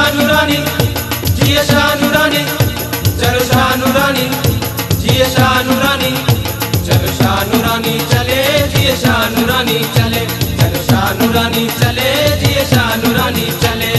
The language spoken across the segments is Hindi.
शानुरानी जिए शानुरानी, चलो शानुरानी जिए शानुरानी, चलो शानुरानी चले जिए शानुरानी चले, चलो शानुरानी चले जिए शानुरानी चले।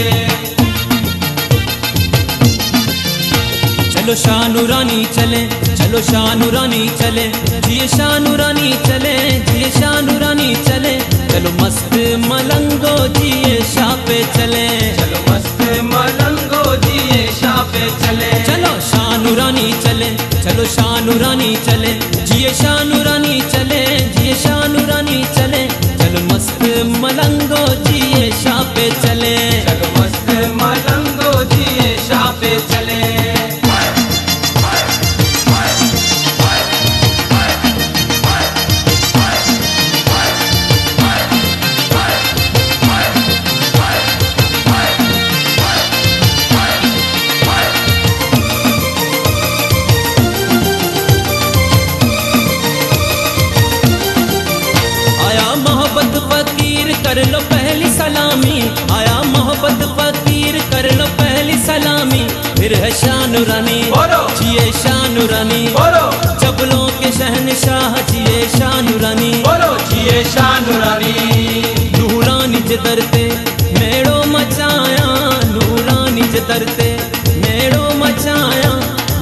चलो शानुरानी चले, चलो शानुरानी चले, जिए शानुरानी चले, जिए शानुरानी चले, चलो मस्त मलंगो जिए शाह पे चले, चलो मस्त मलंगो जिए शाह पे चले। चलो शानुरानी चले, चलो शानुरानी चले, जिए शानुरानी चले, जिए शानुरानी चले, चलो मस्त मलंगो जिए शाह पे चले, चलो मस्त मलंगो जिए शाह पे चले। कर लो पहली सलामी, आया मोहब्बत फकीर कर लो पहली सलामी, फिर है शानुरानी जिए शानुरानी, जबलों के शहनशाह जिए शानुरानी, जिए शानुरानी। नूरानी जदरते मेड़ो मचाया, नूरानी जदरते मेड़ो मचाया,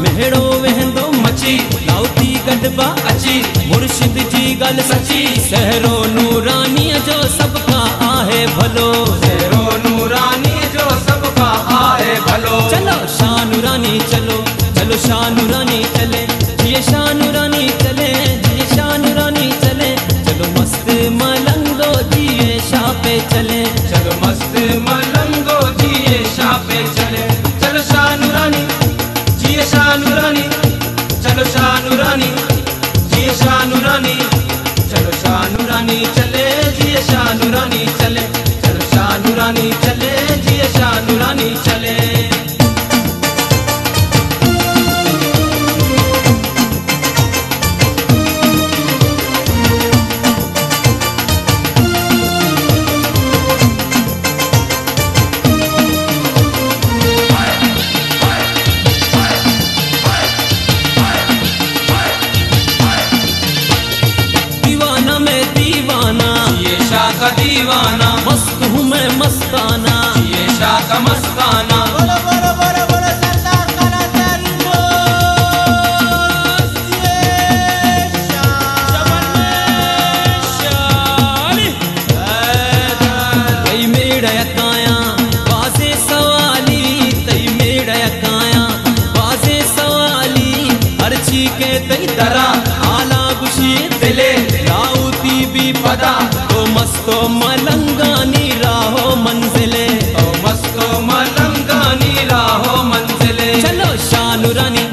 मेड़ो वहंदो मची लाउती गडबा अची, मुर्शिद जी गल सची, सहरो नूरानी जो सबका आहे भलो, सहरो नूरानी जो सबका आहे भलो। चलो शानुरानी चलो, चलो शानुरानी चले, जिए शानुरानी चले, जिए शानुरानी चले, चलो मस्त मलंगो जिए शाह पे चले, चलो मस्त मलंगो जिए शाह पे चले। चलो शानुरानी जिए शानुरानी, चलो शानुरानी जिए शानुरानी, चलो शानुरानी चले जिए शानुरानी चले, चलो शानुरानी चले जिए शानुरानी चले। का दीवाना मस्त हूँ मैं मस्ताना, ये शाह का मस्ताना। बोलो बोलो बोलो बोलो सरदार खाना तेरी तई मेड़ा काया बाजे सवाली, तई मेड़ा काया बाजे सवाली, अर्ची के तई दरा आला गुशी दिले राउती भी पदा, मस्तो मलंगानी राहो मंजिले, ओ मस्तो मलंगानी राहो मंजिले। चलो शानुरानी,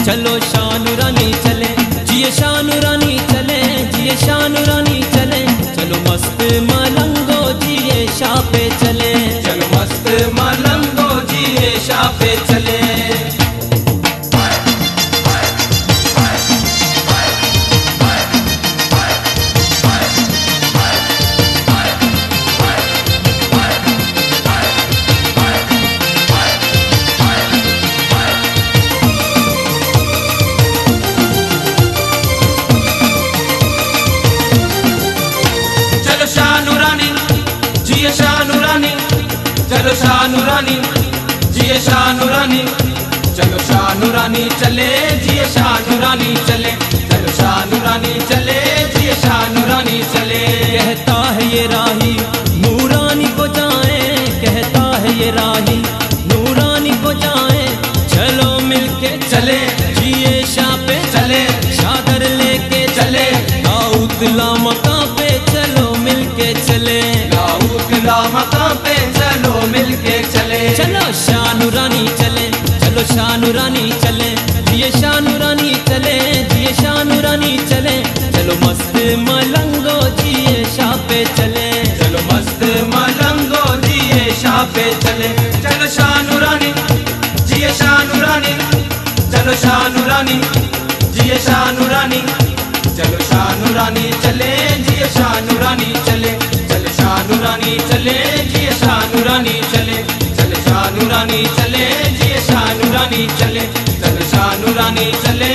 चलो शानुरानी चले, जिए शानुरानी चले, जिए शानुरानी चले, चलो मस्त मलंगो जिए शाह पे चले, चलो मस्त मलंगो जिए शाह पे चले। जिए शानुरानी, चलो शानुरानी जिए शानुरानी, चलो शानुरानी चले जिए शानुरानी चले, चलो शानुरानी चले जिए शानुरानी चले। कहता है ये राही नूरानी को जाए, कहता है ये राही नूरानी को जाए, चलो मिलके चले जिए शाह पे चले, शादर लेके चले लाउतला मका पे, चलो मिलके चले लाउतला मका पे, चलो मिलके चले। चलो शानुरानी चले, चलो शानुरानी चले, जिए शानुरानी चले, जिए शानुरानी चले, चलो मस्त मलंगो जिए शाह पे चले, चलो मस्त मलंगो जिए शाह पे चले। चलो शानुरानी जिए शानुरानी, चलो शानुरानी जिए शानुरानी, चलो शानुरानी चले जिए शानुरानी चले, चलो शानुरानी चले जिए शानुरानी चले, चलो शानुरानी नूरानी चले जिए शाह नूरानी चले, चल शाह नूरानी चले